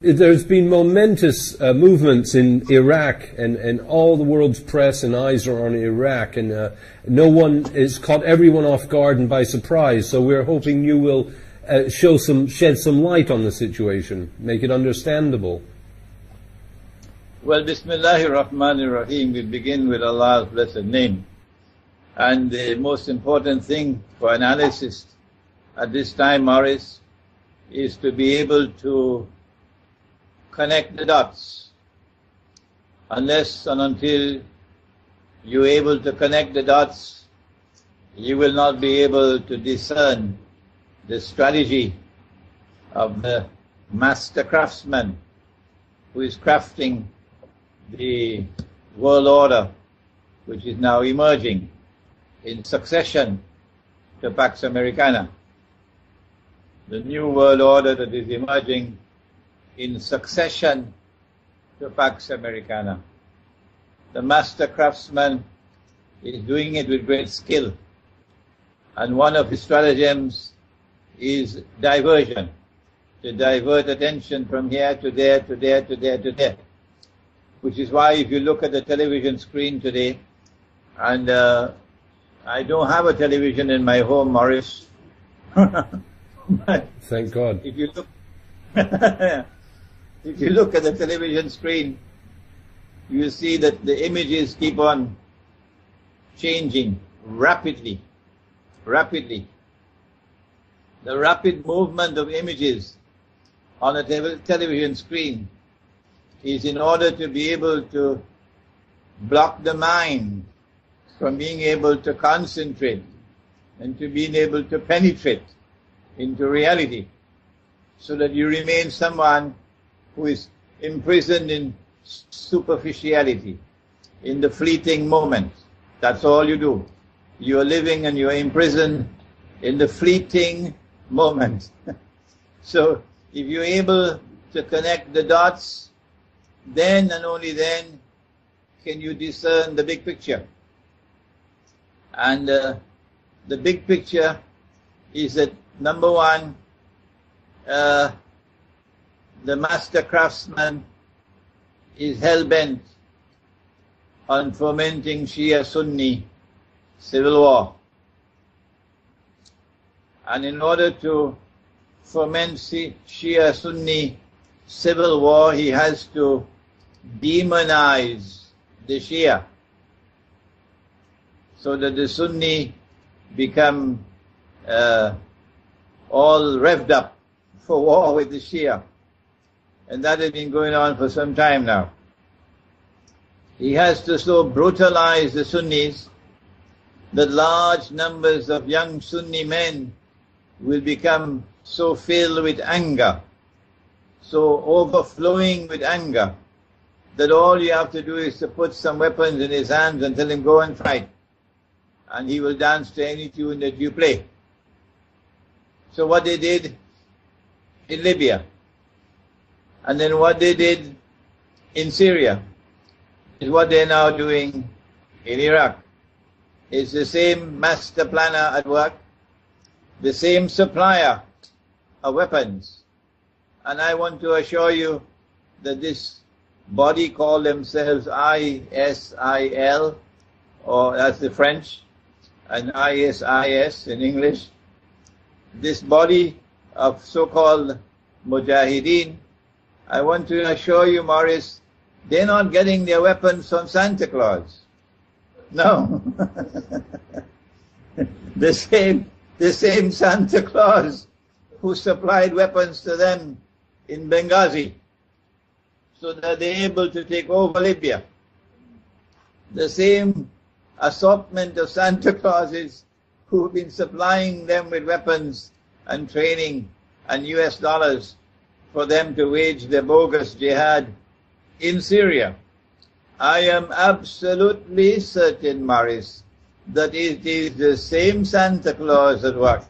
There's been momentous movements in Iraq, and all the world's press and eyes are on Iraq, and no one is caught everyone off guard and by surprise. So we're hoping you will shed some light on the situation, make it understandable. Well, Bismillahir Rahmanir Rahim. We begin with Allah's blessed name, and the most important thing for analysis at this time, Morris, is to be able to connect the dots. Unless and until you're able to connect the dots, you will not be able to discern the strategy of the master craftsman who is crafting the world order which is now emerging in succession to Pax Americana. The new world order that is emerging in succession to Pax Americana. The master craftsman is doing it with great skill, and one of his stratagems is diversion, to divert attention from here to there, to there, to there, to there. Which is why if you look at the television screen today, and I don't have a television in my home, Morris. Thank God. If you look if you look at the television screen, you see that the images keep on changing rapidly. The rapid movement of images on a television screen is in order to be able to block the mind from being able to concentrate and to being able to penetrate into reality, so that you remain someone who is imprisoned in superficiality, in the fleeting moment. That's all you do. You are living and you are imprisoned in the fleeting moment. So if you're able to connect the dots, then and only then can you discern the big picture. And the big picture is that, number one, the master craftsman is hell-bent on fomenting Shia-Sunni civil war. And in order to foment Shia-Sunni civil war, he has to demonize the Shia, so that the Sunni become all revved up for war with the Shia. And that has been going on for some time now. He has to so brutalize the Sunnis that large numbers of young Sunni men will become so filled with anger, so overflowing with anger, that all you have to do is to put some weapons in his hands and tell him go and fight, and he will dance to any tune that you play. So what they did in Libya, and then what they did in Syria, is what they're now doing in Iraq. It's the same master planner at work, the same supplier of weapons. And I want to assure you that this body called themselves ISIL, or that's the French, and ISIS in English, this body of so-called Mujahideen, I want to assure you, Morris, they're not getting their weapons from Santa Claus. No. The same Santa Claus who supplied weapons to them in Benghazi, so that they're able to take over Libya. The same assortment of Santa Clauses who have been supplying them with weapons and training and US dollars for them to wage their bogus jihad in Syria. I am absolutely certain, Morris, that it is the same Santa Claus at work,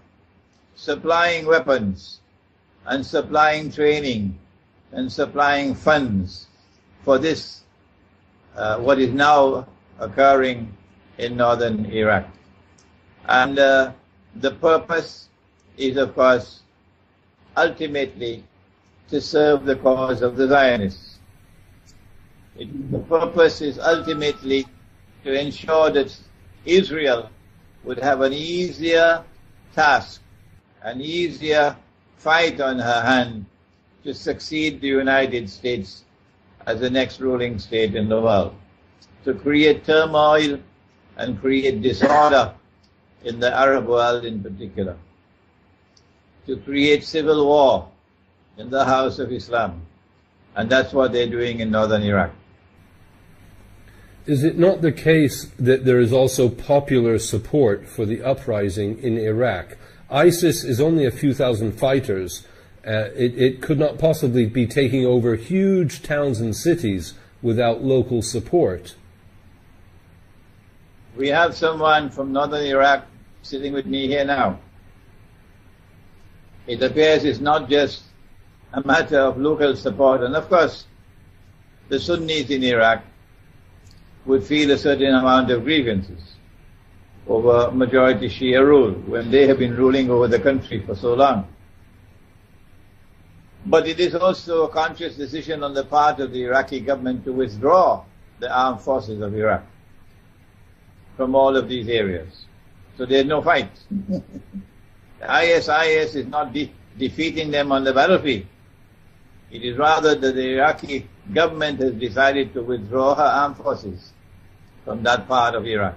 supplying weapons and supplying training and supplying funds for this, what is now occurring in northern Iraq. And the purpose is, of course, ultimately to serve the cause of the Zionists. The purpose is ultimately to ensure that Israel would have an easier task, an easier fight on her hand to succeed the United States as the next ruling state in the world, to create turmoil and create disorder in the Arab world in particular, to create civil war in the House of Islam. And that's what they're doing in northern Iraq. Is it not the case that there is also popular support for the uprising in Iraq? ISIS is only a few thousand fighters. It could not possibly be taking over huge towns and cities without local support. We have someone from northern Iraq sitting with me here now. It appears it's not just a matter of local support, and of course the Sunnis in Iraq would feel a certain amount of grievances over majority Shia rule when they have been ruling over the country for so long. But it is also a conscious decision on the part of the Iraqi government to withdraw the armed forces of Iraq from all of these areas. So there's no fight. ISIS is not defeating them on the battlefield. It is rather that the Iraqi government has decided to withdraw her armed forces from that part of Iraq.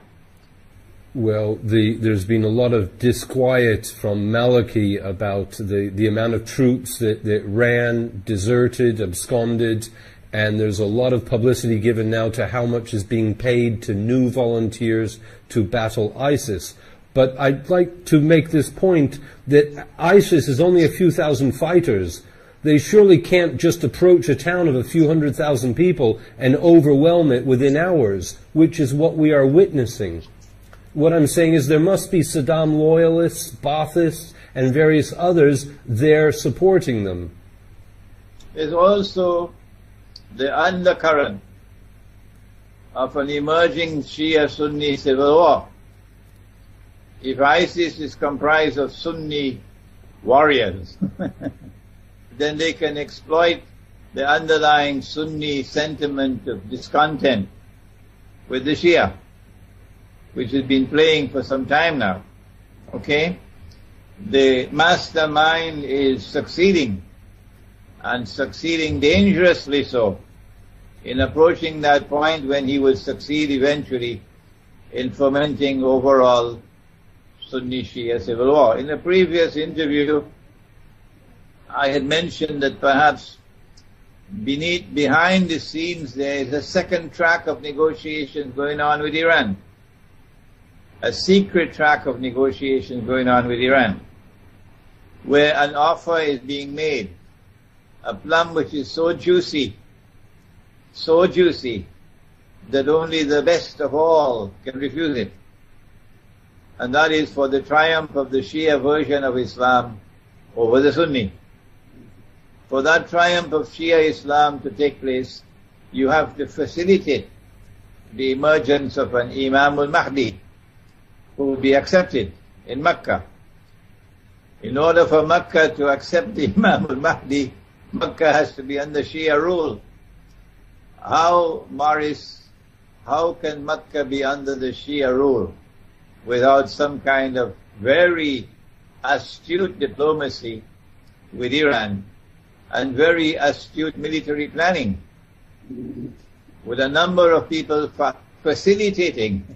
Well, there's been a lot of disquiet from Maliki about the amount of troops that ran, deserted, absconded, and there's a lot of publicity given now to how much is being paid to new volunteers to battle ISIS. But I'd like to make this point that ISIS is only a few thousand fighters. They surely can't just approach a town of a few 100,000 people and overwhelm it within hours, which is what we are witnessing. What I'm saying is there must be Saddam loyalists, Baathists, and various others there supporting them. There's also the undercurrent of an emerging Shia-Sunni civil war. If ISIS is comprised of Sunni warriors, then they can exploit the underlying Sunni sentiment of discontent with the Shia, which has been playing for some time now. Okay? The mastermind is succeeding, and succeeding dangerously so, in approaching that point when he will succeed eventually in fomenting overall Sunni Shia civil war. In a previous interview, I had mentioned that perhaps behind the scenes there is a second track of negotiations going on with Iran. A secret track of negotiations going on with Iran, where an offer is being made, a plum which is so juicy, that only the best of all can refuse it. And that is for the triumph of the Shia version of Islam over the Sunni. For that triumph of Shia Islam to take place, you have to facilitate the emergence of an Imam al-Mahdi who will be accepted in Mecca. In order for Mecca to accept the Imam al-Mahdi, Mecca has to be under Shia rule. How can Mecca be under the Shia rule without some kind of very astute diplomacy with Iran and very astute military planning, with a number of people facilitating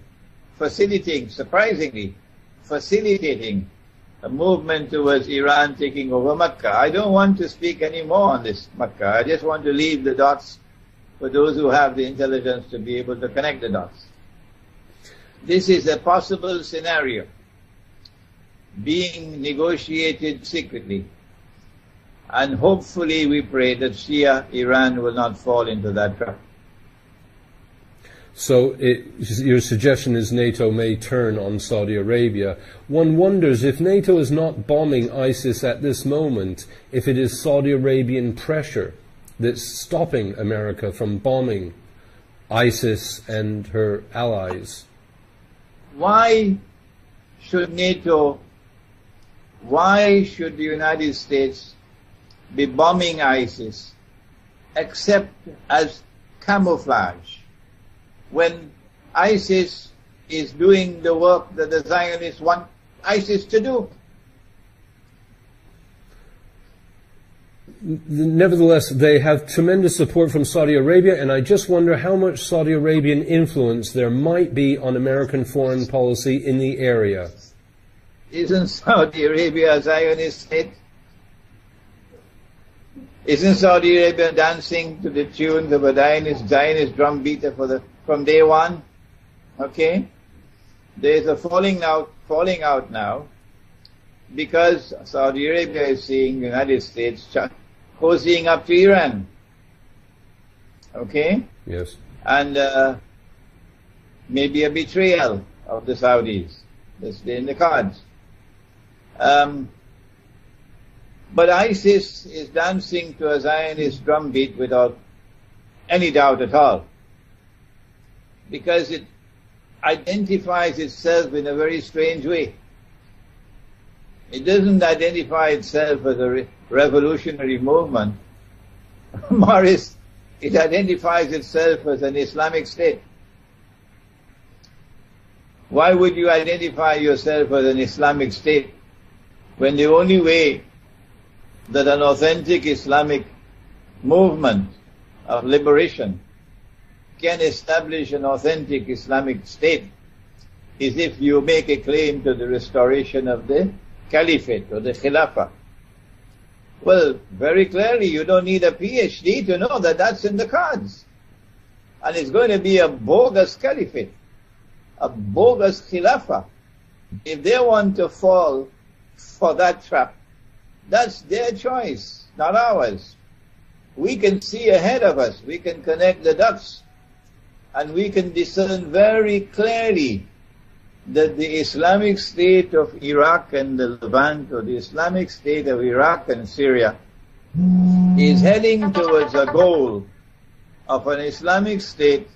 a movement towards Iran taking over Mecca. I don't want to speak any more on this Mecca. I just want to leave the dots for those who have the intelligence to be able to connect the dots. This is a possible scenario being negotiated secretly, and hopefully we pray that Shia Iran will not fall into that trap. So your suggestion is NATO may turn on Saudi Arabia. One wonders if NATO is not bombing ISIS at this moment, if it is Saudi Arabian pressure that's stopping America from bombing ISIS and her allies. Why should NATO, why should the United States be bombing ISIS except as camouflage, when ISIS is doing the work that the Zionists want ISIS to do? Nevertheless, they have tremendous support from Saudi Arabia, and I just wonder how much Saudi Arabian influence there might be on American foreign policy in the area. Isn't Saudi Arabia a Zionist state? Isn't Saudi Arabia dancing to the tunes of a Zionist drum beater from day one? Okay? There's a falling out now, because Saudi Arabia is seeing the United States cozying up to Iran. Okay? Yes. And maybe a betrayal of the Saudis. That's in the cards. But ISIS is dancing to a Zionist drumbeat without any doubt at all, because it identifies itself in a very strange way. It doesn't identify itself as a revolutionary movement. Morris, it identifies itself as an Islamic state. Why would you identify yourself as an Islamic state when the only way that an authentic Islamic movement of liberation can establish an authentic Islamic state is if you make a claim to the restoration of the caliphate or the khilafah? Well, very clearly you don't need a PhD to know that that's in the cards. And it's going to be a bogus caliphate, a bogus khilafah. If they want to fall for that trap, that's their choice, not ours. We can see ahead of us, we can connect the dots, and we can discern very clearly that the Islamic State of Iraq and the Levant, or the Islamic State of Iraq and Syria, is heading towards a goal of an Islamic State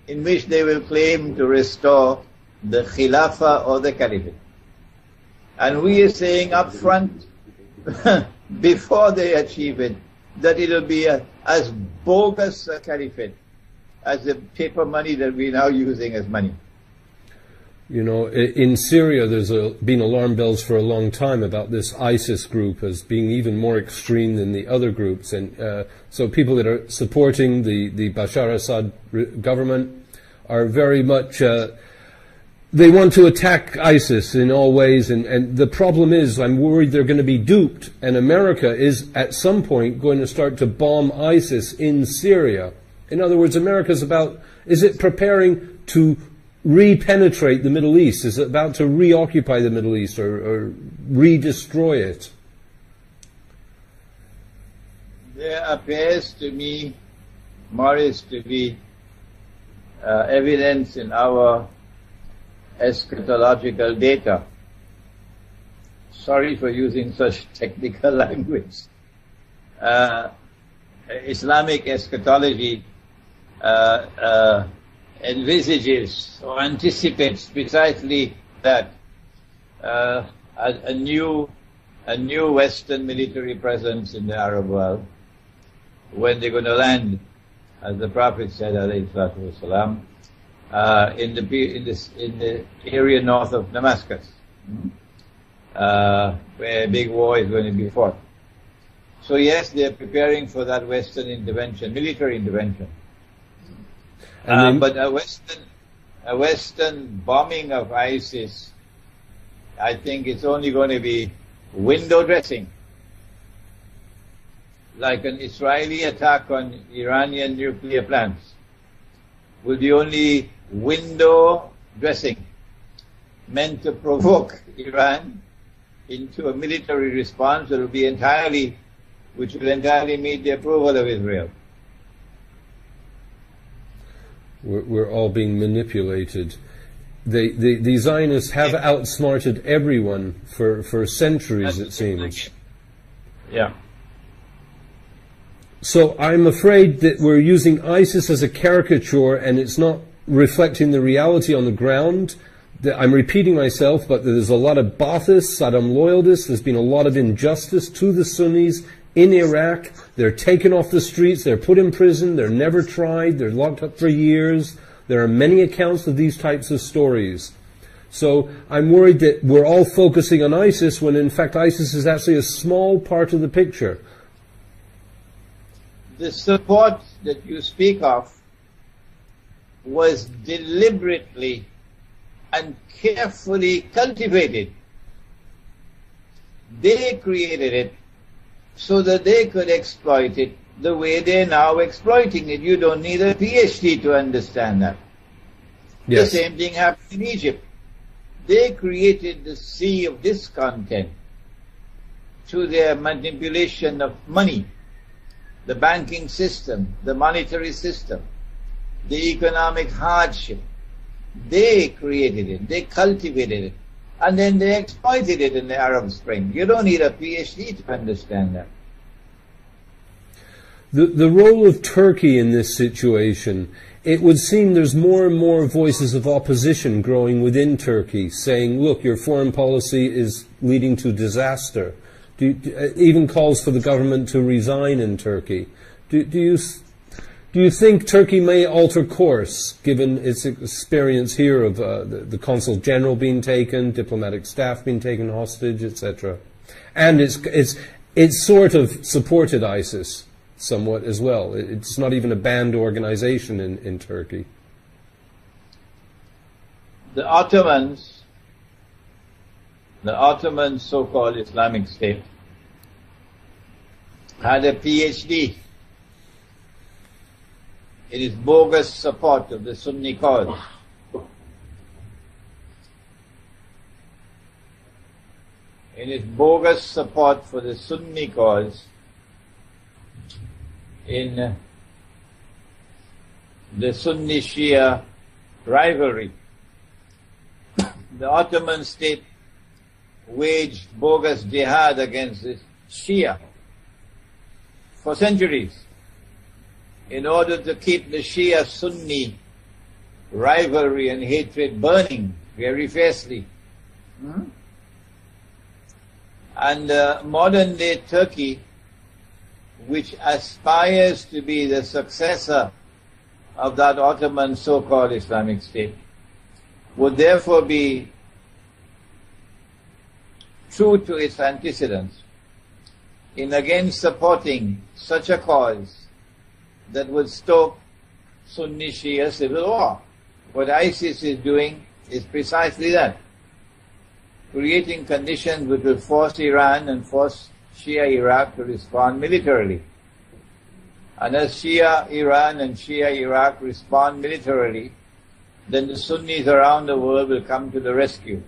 in which they will claim to restore the Khilafah or the Caliphate. And we are saying up front, before they achieve it, that it will be as bogus a Caliphate as the paper money that we're now using as money. You know, in Syria there's been alarm bells for a long time about this ISIS group as being even more extreme than the other groups. And so people that are supporting the Bashar Assad government are very much, they want to attack ISIS in all ways. And the problem is, I'm worried they're going to be duped. And America is at some point going to start to bomb ISIS in Syria. In other words, America's about, is it preparing to re-penetrate the Middle East? Is it about to reoccupy the Middle East or re-destroy it? There appears to me, Morris, to be evidence in our eschatological data. Sorry for using such technical language. Islamic eschatology envisages or anticipates precisely that a new Western military presence in the Arab world, when they're going to land, as the Prophet said, alayhi salatu wasalam, in the area north of Damascus, where a big war is going to be fought. So yes, they're preparing for that Western intervention, military intervention. But a Western bombing of ISIS, I think it's only going to be window dressing. Like an Israeli attack on Iranian nuclear plants will be only window dressing, meant to provoke Iran into a military response that will be which will entirely meet the approval of Israel. We're all being manipulated. The Zionists have outsmarted everyone for centuries, it seems. Yeah. So I'm afraid that we're using ISIS as a caricature, and it's not reflecting the reality on the ground. I'm repeating myself, but there's a lot of Baathists, Saddam loyalists. There's been a lot of injustice to the Sunnis in Iraq. They're taken off the streets, they're put in prison, they're never tried, they're locked up for years. There are many accounts of these types of stories. So I'm worried that we're all focusing on ISIS when in fact ISIS is actually a small part of the picture. The support that you speak of was deliberately and carefully cultivated. They created it so that they could exploit it the way they're now exploiting it. You don't need a PhD to understand that. Yes. The same thing happened in Egypt. They created the sea of discontent through their manipulation of money, the banking system, the monetary system, the economic hardship. They created it, they cultivated it, and then they exploited it in the Arab Spring. You don't need a PhD to understand that. The role of Turkey in this situation, it would seem there's more and more voices of opposition growing within Turkey saying, look, your foreign policy is leading to disaster. Even calls for the government to resign in Turkey. Do you think Turkey may alter course, given its experience here of the consul general being taken, diplomatic staff being taken hostage, etc.? And it's sort of supported ISIS somewhat as well. It's not even a banned organization in Turkey. The Ottoman so-called Islamic State had a PhD in its bogus support of the Sunni cause. In its bogus support for the Sunni cause in the Sunni-Shia rivalry. The Ottoman state waged bogus jihad against the Shia for centuries in order to keep the Shia-Sunni rivalry and hatred burning very fiercely. And modern-day Turkey, which aspires to be the successor of that Ottoman so-called Islamic State, would therefore be true to its antecedents in again supporting such a cause that would stoke Sunni-Shia civil war. What ISIS is doing is precisely that, creating conditions which will force Iran and force Shia Iraq to respond militarily. And as Shia Iran and Shia Iraq respond militarily, then the Sunnis around the world will come to the rescue.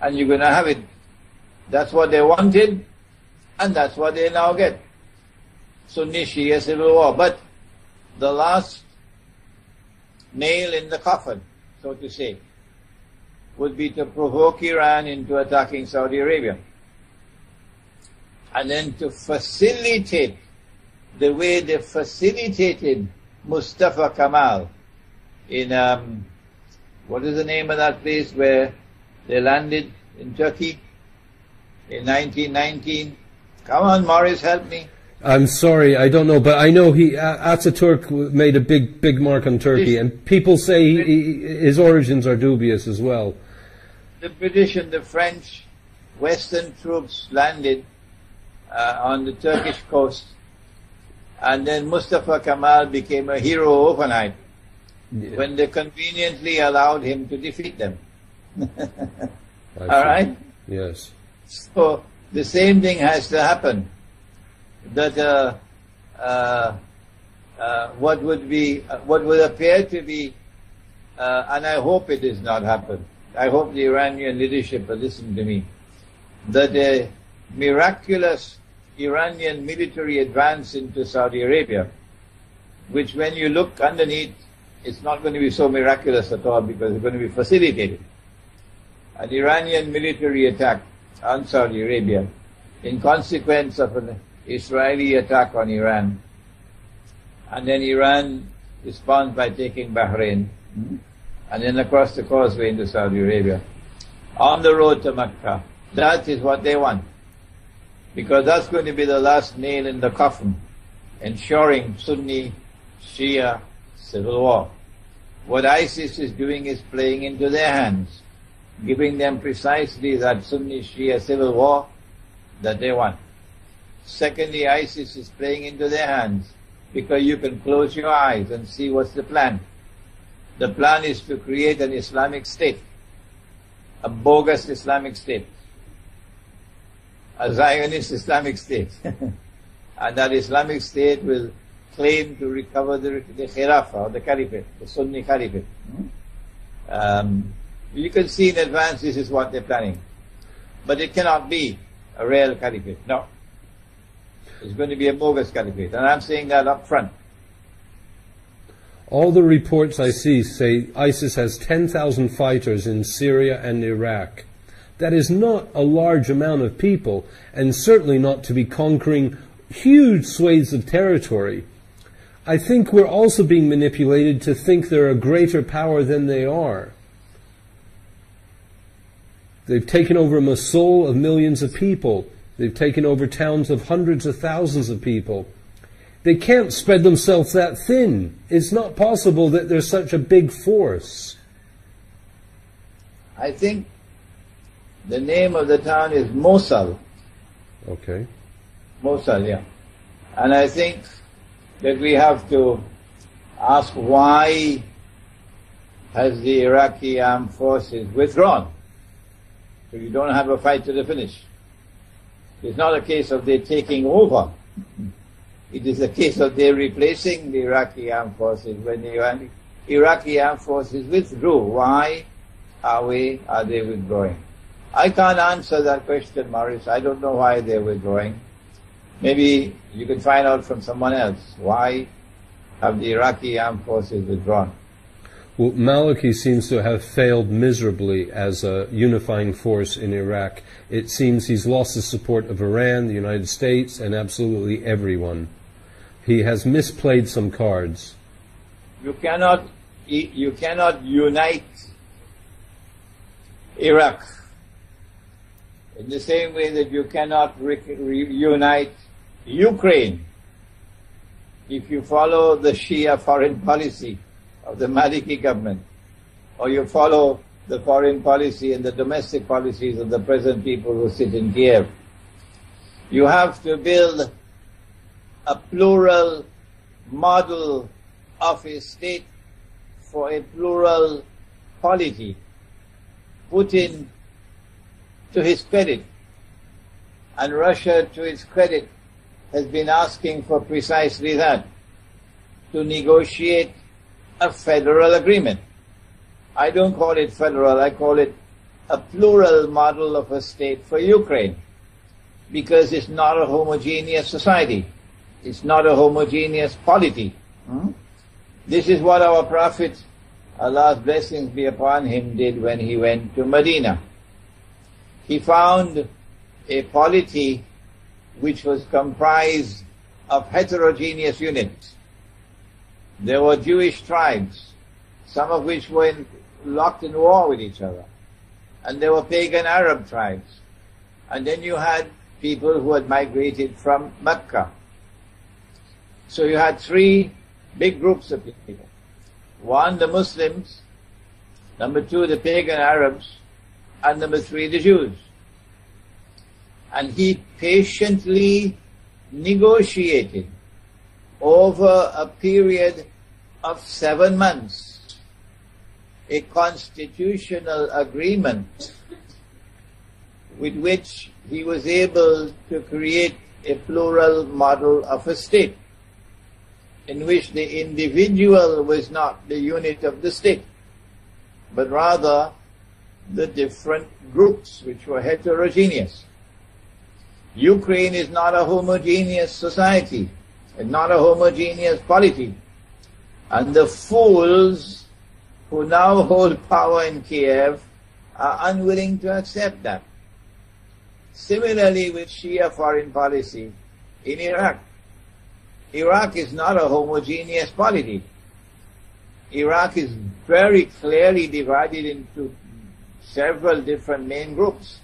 And you're going to have it. That's what they wanted, and that's what they now get. Sunni-Shia civil war. But the last nail in the coffin, so to say, would be to provoke Iran into attacking Saudi Arabia. And then to facilitate the way they facilitated Mustafa Kemal in, what is the name of that place where they landed in Turkey in 1919? Come on, Morris, help me. I'm sorry, I don't know, but I know Ataturk made a big mark on Turkey, and people say his origins are dubious as well. The British and the French Western troops landed on the Turkish coast, and then Mustafa Kemal became a hero overnight when they conveniently allowed him to defeat them. All right? Yes. So the same thing has to happen. That what would appear to be, and I hope it does not happen. I hope the Iranian leadership will listen to me. That a miraculous Iranian military advance into Saudi Arabia, which when you look underneath, it's not going to be so miraculous at all because it's going to be facilitated. An Iranian military attack on Saudi Arabia in consequence of an Israeli attack on Iran, and then Iran responds by taking Bahrain, and then across the causeway into Saudi Arabia, on the road to Mecca. That is what they want. because that's going to be the last nail in the coffin, ensuring Sunni Shia civil war. What ISIS is doing is playing into their hands, giving them precisely that Sunni Shia civil war that they want. Secondly, ISIS is playing into their hands because you can close your eyes and see what's the plan. The plan is to create an Islamic state, a bogus Islamic state, a Zionist Islamic state. And that Islamic state will claim to recover the Khilafah or the Caliphate, the Sunni Caliphate. You can see in advance this is what they're planning. But it cannot be a real Caliphate, no. It's going to be a bogus Caliphate, and I'm saying that up front. All the reports I see say ISIS has 10,000 fighters in Syria and Iraq. That is not a large amount of people, and certainly not to be conquering huge swathes of territory. I think we're also being manipulated to think they're a greater power than they are. They've taken over Mosul of millions of people. They've taken over towns of hundreds of thousands of people. They can't spread themselves that thin. It's not possible that they're such a big force. I think the name of the town is Mosul. Okay. Mosul, yeah. And I think that we have to ask, why has the Iraqi armed forces withdrawn? So you don't have a fight to the finish. It's not a case of their taking over. It is a case of their replacing the Iraqi armed forces. When the Iraqi armed forces withdrew, why are they withdrawing? I can't answer that question, Maurice. I don't know why they're withdrawing. Maybe you can find out from someone else. Why have the Iraqi armed forces withdrawn? Well, Maliki seems to have failed miserably as a unifying force in Iraq. It seems he's lost the support of Iran, the United States, and absolutely everyone. He has misplayed some cards. You cannot unite Iraq in the same way that you cannot reunite Ukraine if you follow the Shia foreign policy of the Maliki government, or you follow the foreign policy and the domestic policies of the present people who sit in Kiev. You have to build a plural model of a state for a plural polity. Putin, to his credit, and Russia, to its credit, has been asking for precisely that, to negotiate a federal agreement. I don't call it federal, I call it a plural model of a state for Ukraine, because it's not a homogeneous society. It's not a homogeneous polity. This is what our Prophet, Allah's blessings be upon him, did when he went to Medina. He found a polity which was comprised of heterogeneous units. There were Jewish tribes, some of which were locked in war with each other. And there were pagan Arab tribes. And then you had people who had migrated from Mecca. So you had three big groups of people. One, the Muslims. Number two, the pagan Arabs. And number three, the Jews. And he patiently negotiated over a period of 7 months a constitutional agreement with which he was able to create a plural model of a state, in which the individual was not the unit of the state, but rather the different groups which were heterogeneous. Ukraine is not a homogeneous society, and not a homogeneous polity. And the fools who now hold power in Kiev are unwilling to accept that. Similarly with Shia foreign policy in Iraq. Iraq is not a homogeneous polity. Iraq is very clearly divided into several different main groups.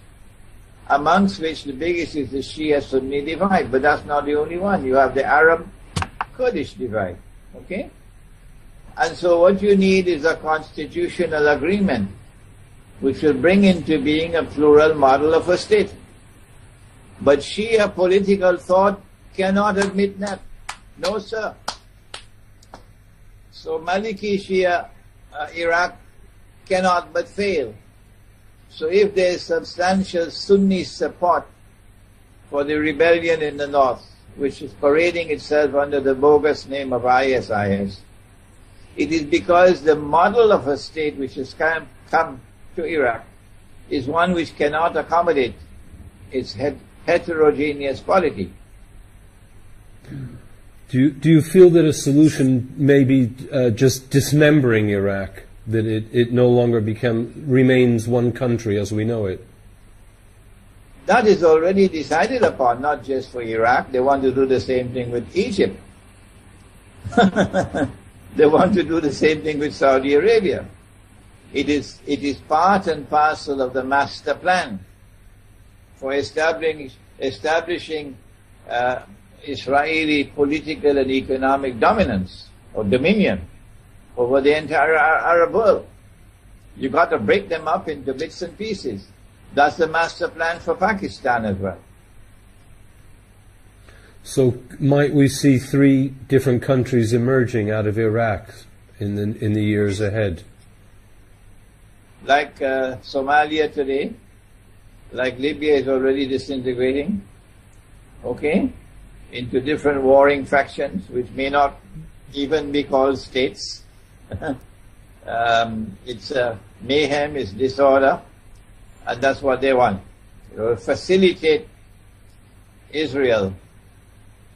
amongst which the biggest is the Shia-Sunni divide, but that's not the only one. You have the Arab-Kurdish divide, okay? And so what you need is a constitutional agreement which will bring into being a plural model of a state. But Shia political thought cannot admit that. No, sir. So Maliki Shia Iraq cannot but fail. So if there is substantial Sunni support for the rebellion in the north, which is parading itself under the bogus name of ISIS, it is because the model of a state which has come to Iraq is one which cannot accommodate its heterogeneous quality. Do you feel that a solution may be just dismembering Iraq, that it no longer remains one country as we know it? That is already decided upon, not just for Iraq. They want to do the same thing with Egypt. They want to do the same thing with Saudi Arabia. It is part and parcel of the master plan for establishing Israeli political and economic dominance or dominion over the entire Arab world. You got to break them up into bits and pieces. That's the master plan for Pakistan as well. So might we see 3 different countries emerging out of Iraq in the years ahead? Like Somalia today, like Libya is already disintegrating, okay, into different warring factions which may not even be called states. It's mayhem, it's disorder, and that's what they want. It will facilitate Israel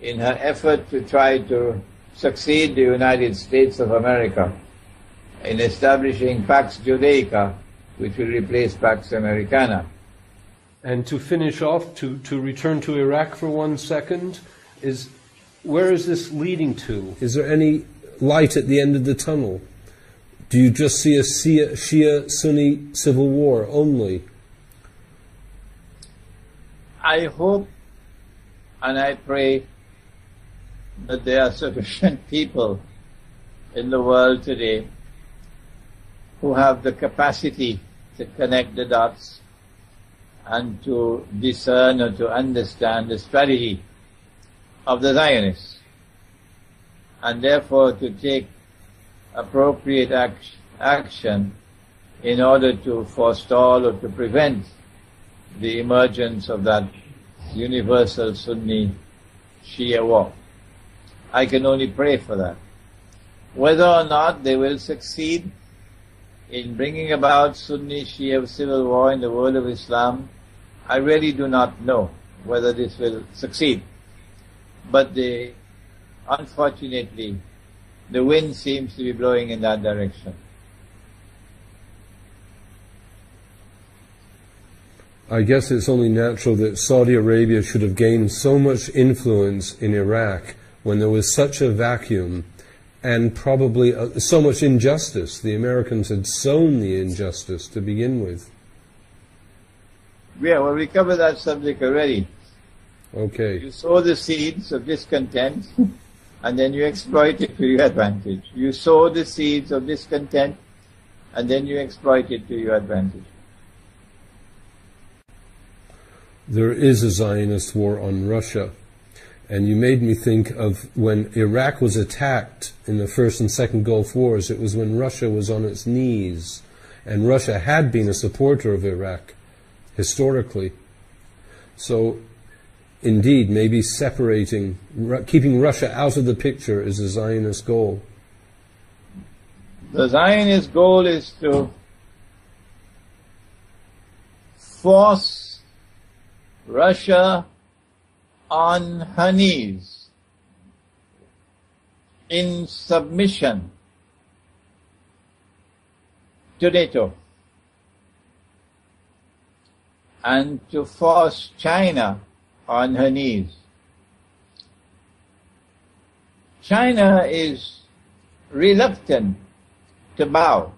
in her effort to try to succeed the United States of America in establishing Pax Judaica, which will replace Pax Americana. And to finish off, to return to Iraq for 1 second, where is this leading to? Is there any light at the end of the tunnel? Do you just see a Shia-Sunni civil war only? I hope and I pray that there are sufficient people in the world today who have the capacity to connect the dots and to discern or to understand the strategy of the Zionists, and therefore to take appropriate action in order to forestall or to prevent the emergence of that universal Sunni Shia war. I can only pray for that. Whether or not they will succeed in bringing about Sunni Shia civil war in the world of Islam, I really do not know whether this will succeed. But unfortunately, the wind seems to be blowing in that direction. I guess it's only natural that Saudi Arabia should have gained so much influence in Iraq when there was such a vacuum and probably so much injustice. The Americans had sown the injustice to begin with. Yeah, well, we covered that subject already. Okay. You sow the seeds of discontent and then you exploit it to your advantage. You sow the seeds of discontent and then you exploit it to your advantage. There is a Zionist war on Russia. And you made me think of when Iraq was attacked in the First and Second Gulf Wars. It was when Russia was on its knees. And Russia had been a supporter of Iraq, historically. So, indeed, maybe keeping Russia out of the picture is a Zionist goal. The Zionist goal is to force Russia on her knees in submission to NATO and to force China on her knees. China is reluctant to bow,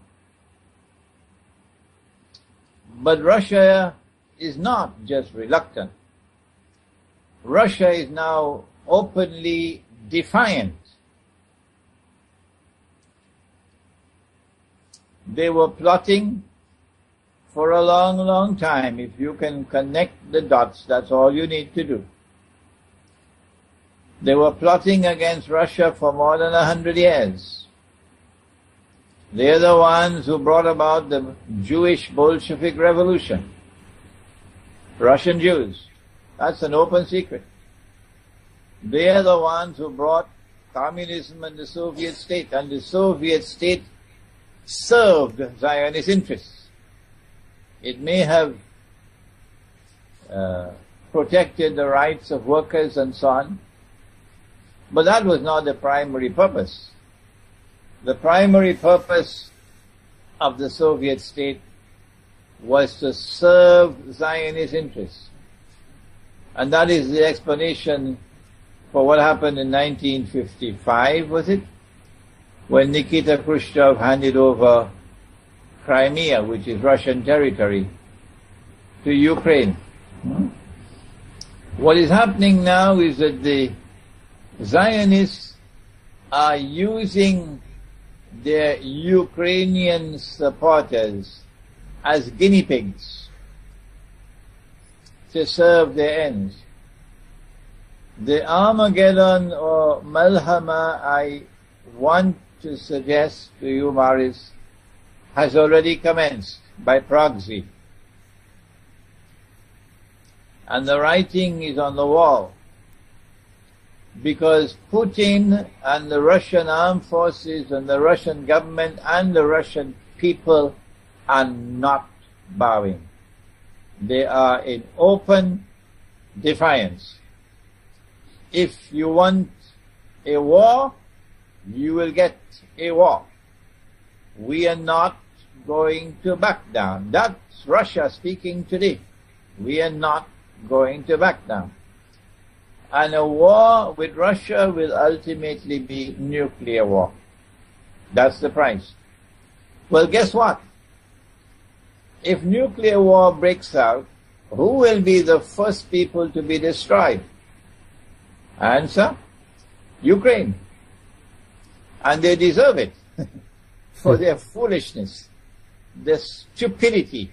but Russia is not just reluctant. Russia is now openly defiant. They were plotting for a long, long time. If you can connect the dots, that's all you need to do. They were plotting against Russia for more than 100 years. They're the ones who brought about the Jewish Bolshevik Revolution. Russian Jews. That's an open secret. They're the ones who brought communism and the Soviet state, and the Soviet state served Zionist interests. It may have protected the rights of workers and so on, but that was not the primary purpose. The primary purpose of the Soviet state was to serve Zionist interests. And that is the explanation for what happened in 1955, was it? When Nikita Khrushchev handed over Crimea, which is Russian territory, to Ukraine. What is happening now is that the Zionists are using their Ukrainian supporters as guinea pigs to serve their ends. The Armageddon or Malhama I want to suggest to you, Maris, has already commenced by proxy. And the writing is on the wall. Because Putin and the Russian armed forces and the Russian government and the Russian people are not bowing. They are in open defiance. If you want a war, you will get a war. We are not going to back down. That's Russia speaking today. We are not going to back down. And a war with Russia will ultimately be nuclear war. That's the price. Well, guess what? If nuclear war breaks out, who will be the first people to be destroyed? Answer? Ukraine. And they deserve it for their foolishness, their stupidity.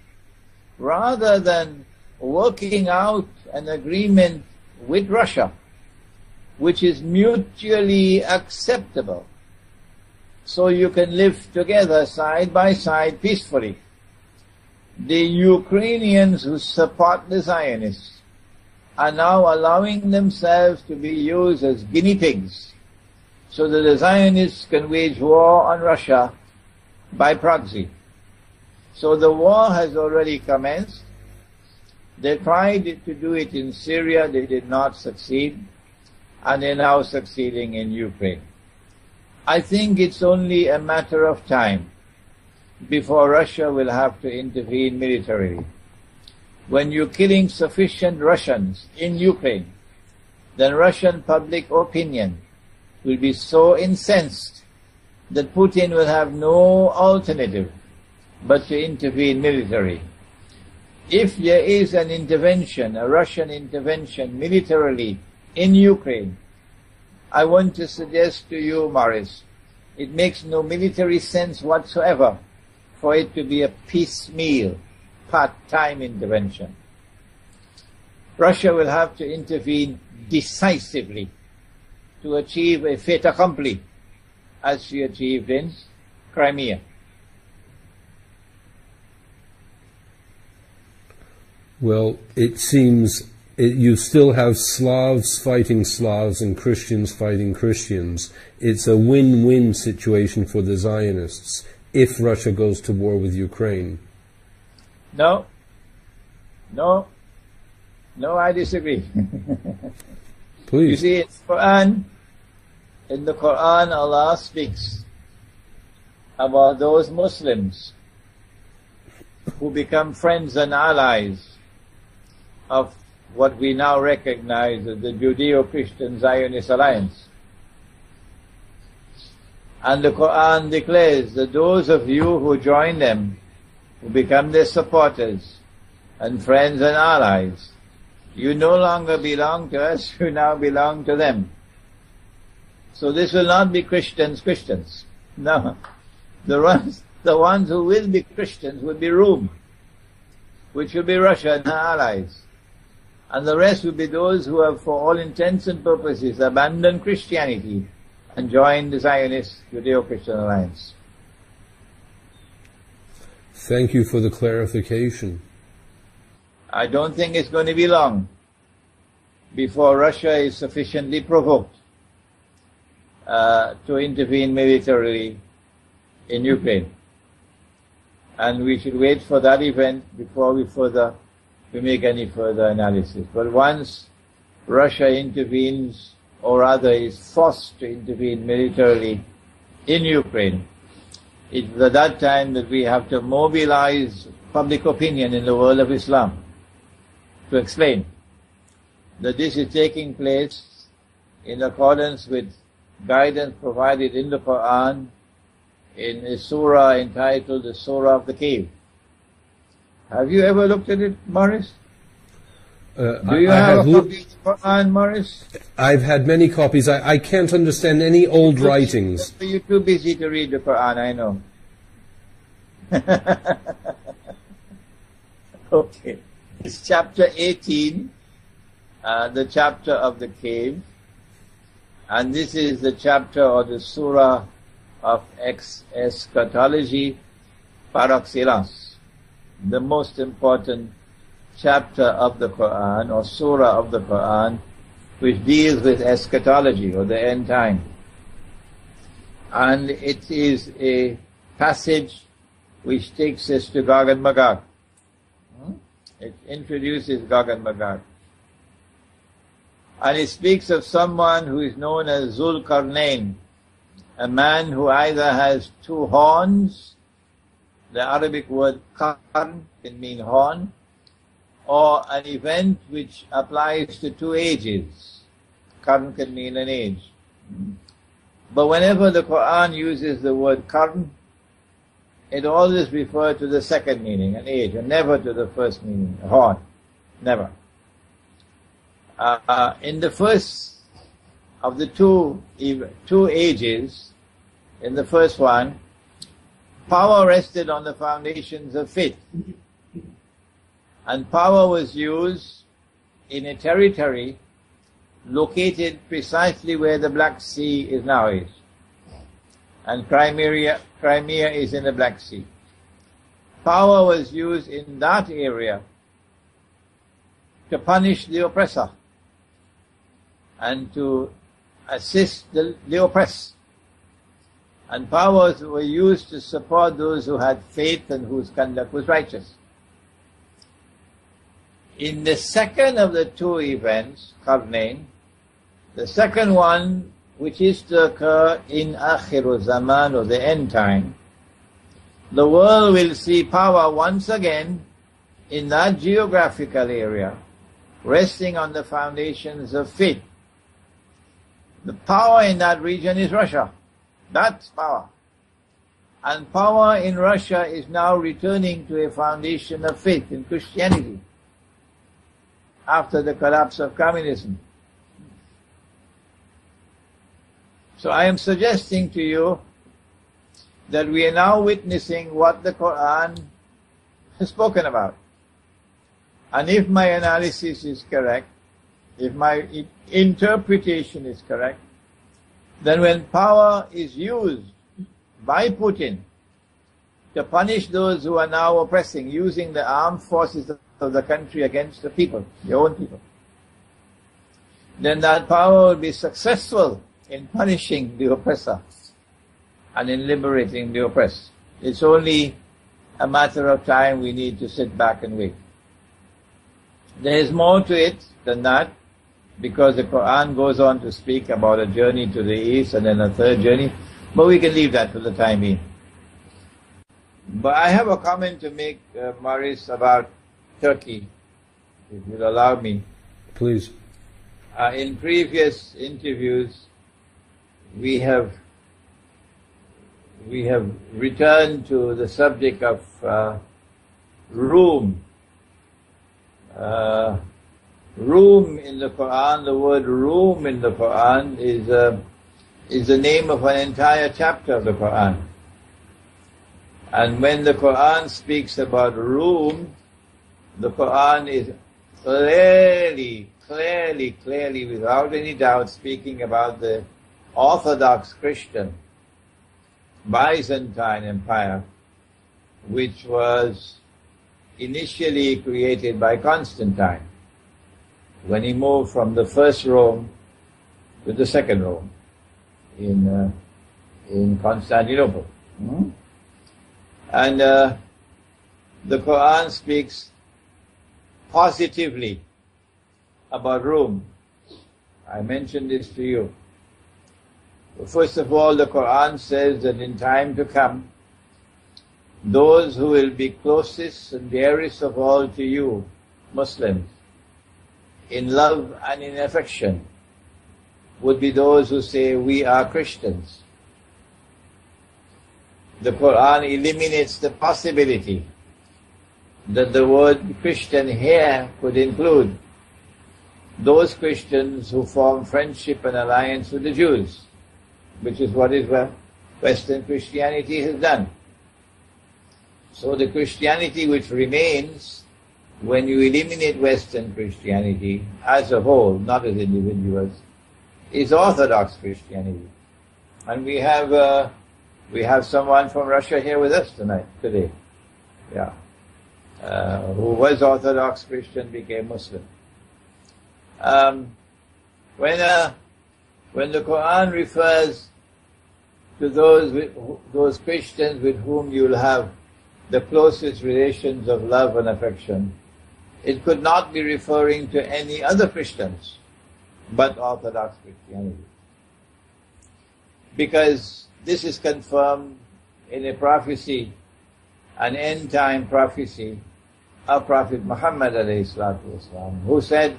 Rather than working out an agreement with Russia, which is mutually acceptable, so you can live together side by side peacefully. The Ukrainians who support the Zionists are now allowing themselves to be used as guinea pigs so that the Zionists can wage war on Russia by proxy. So the war has already commenced. They tried to do it in Syria, they did not succeed, and they're now succeeding in Ukraine. I think it's only a matter of time before Russia will have to intervene militarily. When you're killing sufficient Russians in Ukraine, then Russian public opinion will be so incensed that Putin will have no alternative but to intervene militarily. If there is an intervention, a Russian intervention militarily in Ukraine, I want to suggest to you, Morris, it makes no military sense whatsoever for it to be a piecemeal, part-time intervention. Russia will have to intervene decisively to achieve a fait accompli, as she achieved in Crimea. Well, it seems you still have Slavs fighting Slavs and Christians fighting Christians. It's a win-win situation for the Zionists if Russia goes to war with Ukraine. No, I disagree. Please. You see, in the Quran, Allah speaks about those Muslims who become friends and allies of what we now recognize as the Judeo-Christian Zionist Alliance. And the Quran declares that those of you who join them, who become their supporters, and friends and allies. You no longer belong to us, you now belong to them. So this will not be Christians. No. The ones who will be Christians will be Rome, which will be Russia and her allies. And the rest will be those who have, for all intents and purposes, abandoned Christianity and joined the Zionist Judeo-Christian Alliance. Thank you for the clarification. I don't think it's going to be long before Russia is sufficiently provoked to intervene militarily in Ukraine. And we should wait for that event before we make any further analysis. But once Russia intervenes, or rather is forced to intervene militarily in Ukraine, it's at that time that we have to mobilize public opinion in the world of Islam to explain that this is taking place in accordance with guidance provided in the Quran in a surah entitled the Surah of the Cave. Have you ever looked at it, Morris? Do you have a copy of the Quran, Morris? I've had many copies. I can't understand any old writings. You're too busy to read the Quran, I know. Okay. It's chapter 18, the chapter of the cave. And this is the chapter or the surah of eschatology par excellence, the most important chapter of the Quran or surah of the Quran, which deals with eschatology or the end time. And it is a passage which takes us to Gog and Magog. It introduces Gog and Magog. And it speaks of someone who is known as Zul Qarnain, a man who either has two horns, the Arabic word qarn can mean horn, or an event which applies to two ages. Qarn can mean an age. But whenever the Quran uses the word qarn, it always refers to the second meaning, an age, and never to the first meaning, a horn. Never. In the first of the two ages, in the first one, power rested on the foundations of faith. And power was used in a territory located precisely where the Black Sea is now is. And Crimea is in the Black Sea. Power was used in that area to punish the oppressor and to assist the oppressed. And powers were used to support those who had faith and whose conduct was righteous. In the second of the two events, Qarnain, the second one, which is to occur in Akhiru Zaman or the end time, the world will see power once again in that geographical area, resting on the foundations of faith. The power in that region is Russia. That's power. And power in Russia is now returning to a foundation of faith in Christianity after the collapse of communism. So I am suggesting to you that we are now witnessing what the Quran has spoken about. And if my analysis is correct, if my interpretation is correct, then when power is used by Putin to punish those who are now oppressing, using the armed forces of the country against the people, their own people, then that power will be successful in punishing the oppressor and in liberating the oppressed. It's only a matter of time. We need to sit back and wait. There is more to it than that, because the Quran goes on to speak about a journey to the east and then a third journey, but we can leave that for the time being. But I have a comment to make, Maurice, about Turkey, if you'll allow me. Please. In previous interviews, we have returned to the subject of Rome Room in the Quran, the word room in the Quran is the name of an entire chapter of the Quran. And when the Quran speaks about room, the Quran is clearly, without any doubt, speaking about the Orthodox Christian Byzantine Empire, which was initially created by Constantine when he moved from the first Rome to the second Rome in Constantinople. And the Quran speaks positively about Rome. I mentioned this to you. First of all, the Quran says that in time to come, those who will be closest and dearest of all to you, Muslims, in love and in affection, would be those who say, we are Christians. The Quran eliminates the possibility that the word Christian here could include those Christians who form friendship and alliance with the Jews, which is what Western Christianity has done. So the Christianity which remains, when you eliminate Western Christianity as a whole, not as individuals, is Orthodox Christianity. And we have someone from Russia here with us today. Yeah. Who was Orthodox Christian, became Muslim. When the Quran refers to those Christians with whom you'll have the closest relations of love and affection, it could not be referring to any other Christians but Orthodox Christianity. Because this is confirmed in a prophecy, an end-time prophecy of Prophet Muhammad ﷺ, who said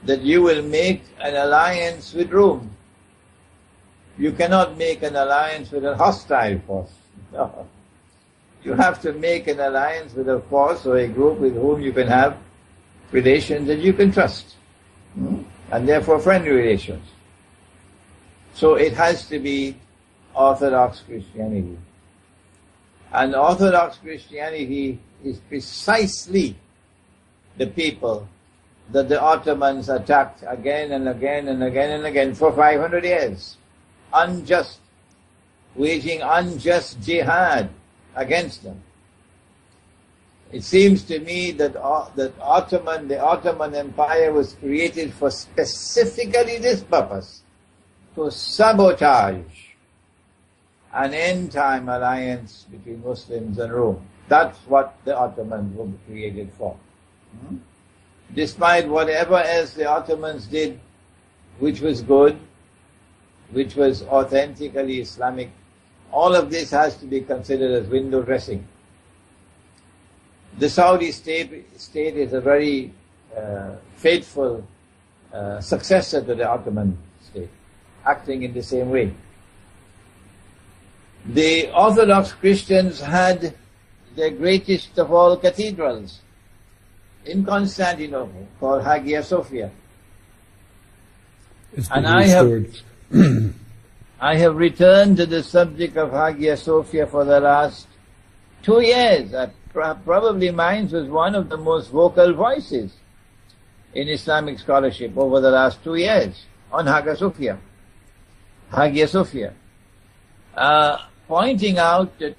that you will make an alliance with Rome. You cannot make an alliance with a hostile force. No. You have to make an alliance with a force or a group with whom you can have relations that you can trust. And therefore friendly relations. So it has to be Orthodox Christianity. And Orthodox Christianity is precisely the people that the Ottomans attacked again and again and again and again for 500 years. Waging unjust jihad against them. It seems to me that the Ottoman Empire was created for specifically this purpose, to sabotage an end-time alliance between Muslims and Rome. That's what the Ottomans were created for. Despite whatever else the Ottomans did, which was good, which was authentically Islamic, all of this has to be considered as window dressing. The Saudi state is a very faithful successor to the Ottoman state, acting in the same way. The Orthodox Christians had their greatest of all cathedrals in Constantinople, called Hagia Sophia. And I have returned to the subject of Hagia Sophia for the last 2 years. Probably mine was one of the most vocal voices in Islamic scholarship over the last 2 years on Hagia Sophia. Hagia Sophia. Pointing out that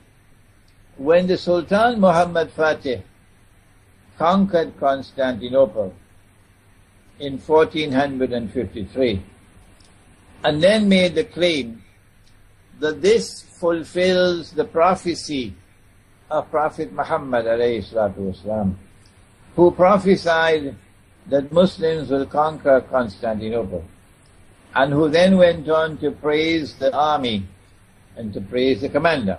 when the Sultan Muhammad Fatih conquered Constantinople in 1453, and then made the claim that this fulfills the prophecy of Prophet Muhammad ﷺ, who prophesied that Muslims will conquer Constantinople, and who then went on to praise the army and to praise the commander.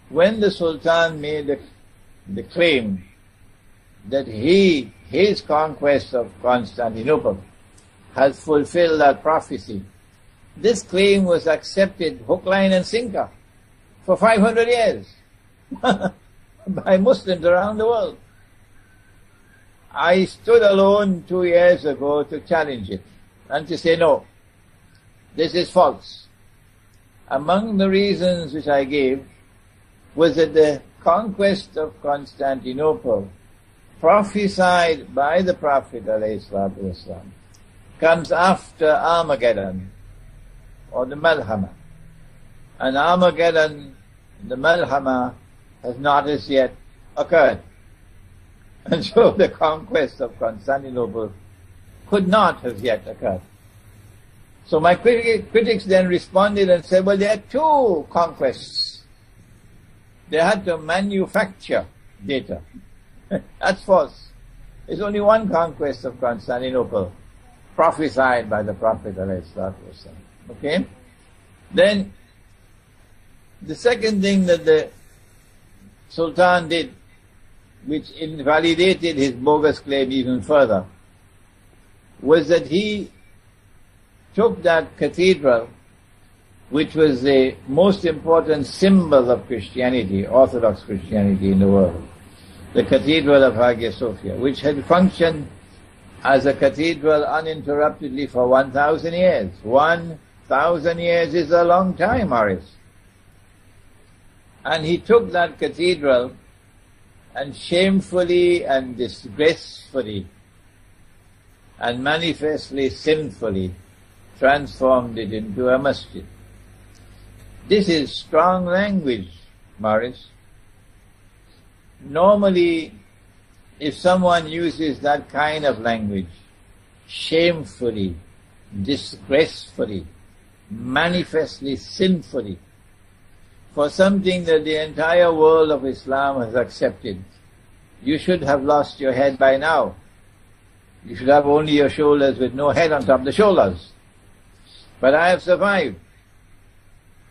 When the Sultan made the claim that his conquest of Constantinople has fulfilled that prophecy, this claim was accepted hook, line and sinker for 500 years by Muslims around the world. I stood alone 2 years ago to challenge it and to say no, this is false. Among the reasons which I gave was that the conquest of Constantinople, prophesied by the Prophet ﷺ, comes after Armageddon, or the Malhama. And Armageddon, the Malhama, has not as yet occurred. And so the conquest of Constantinople could not have yet occurred. So my critics then responded and said, well, there are two conquests. They had to manufacture data. That's false. There's only one conquest of Constantinople, prophesied by the Prophet ﷺ. Okay? Then, the second thing that the Sultan did, which invalidated his bogus claim even further, was that he took that cathedral, which was the most important symbol of Christianity, Orthodox Christianity in the world, the Cathedral of Hagia Sophia, which had functioned as a cathedral uninterruptedly for 1,000 years. 1,000 years is a long time, Morris. And he took that cathedral and shamefully and disgracefully and manifestly sinfully transformed it into a masjid. This is strong language, Morris. Normally, if someone uses that kind of language, shamefully, disgracefully, manifestly sinfully, for something that the entire world of Islam has accepted, you should have lost your head by now. You should have only your shoulders with no head on top of the shoulders. But I have survived.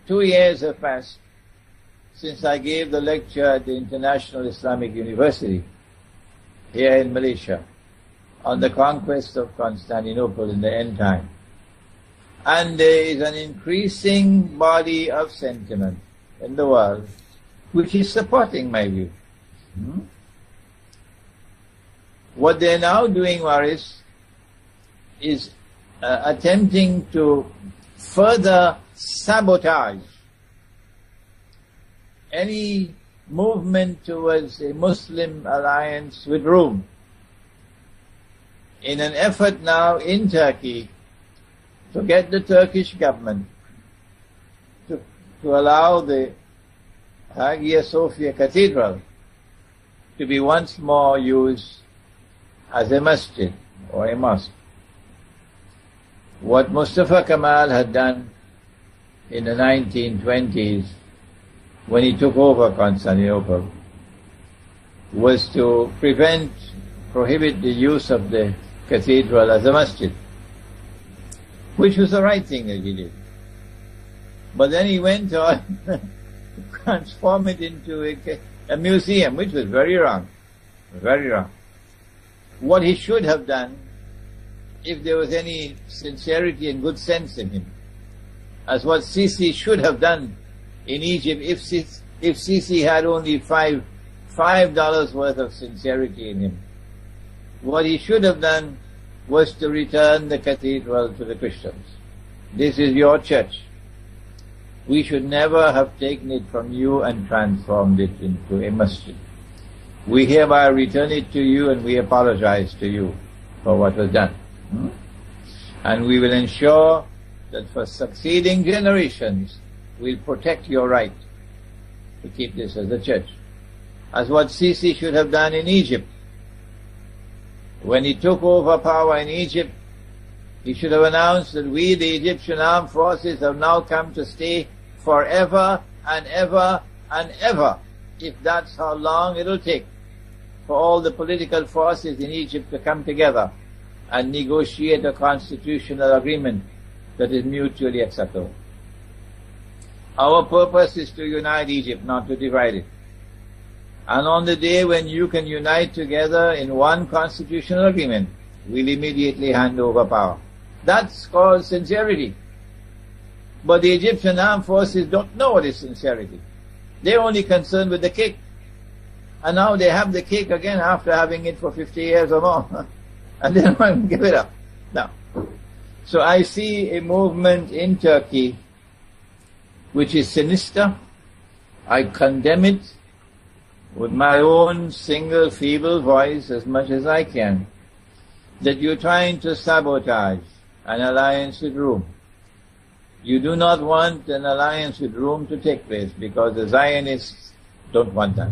2 years have passed since I gave the lecture at the International Islamic University here in Malaysia on the conquest of Constantinople in the end time. And there is an increasing body of sentiment in the world which is supporting my view. What they're now doing, Waris, is attempting to further sabotage any movement towards a Muslim alliance with Rome in an effort now in Turkey to get the Turkish government to allow the Hagia Sophia Cathedral to be once more used as a masjid or a mosque. What Mustafa Kemal had done in the 1920s when he took over Constantinople was to prohibit the use of the cathedral as a masjid, which was the right thing that he did. But then he went on to transform it into a museum, which was very wrong. Very wrong. What he should have done, if there was any sincerity and good sense in him, as what Sisi should have done in Egypt, if Sisi had only $5 worth of sincerity in him, what he should have done was to return the cathedral to the Christians. This is your church. We should never have taken it from you and transformed it into a masjid. We hereby return it to you and we apologize to you for what was done. And we will ensure that for succeeding generations we'll protect your right to keep this as a church. As what Sisi should have done in Egypt. When he took over power in Egypt, he should have announced that we, the Egyptian armed forces, have now come to stay forever and ever and ever, if that's how long it'll take for all the political forces in Egypt to come together and negotiate a constitutional agreement that is mutually acceptable. Our purpose is to unite Egypt, not to divide it. And on the day when you can unite together in one constitutional agreement, we'll immediately hand over power. That's called sincerity. But the Egyptian armed forces don't know what is sincerity. They're only concerned with the cake. And now they have the cake again after having it for 50 years or more. And they don't want to give it up. No. So I see a movement in Turkey which is sinister. I condemn it with my own single feeble voice as much as I can, that you're trying to sabotage an alliance with Rome. You do not want an alliance with Rome to take place because the Zionists don't want that.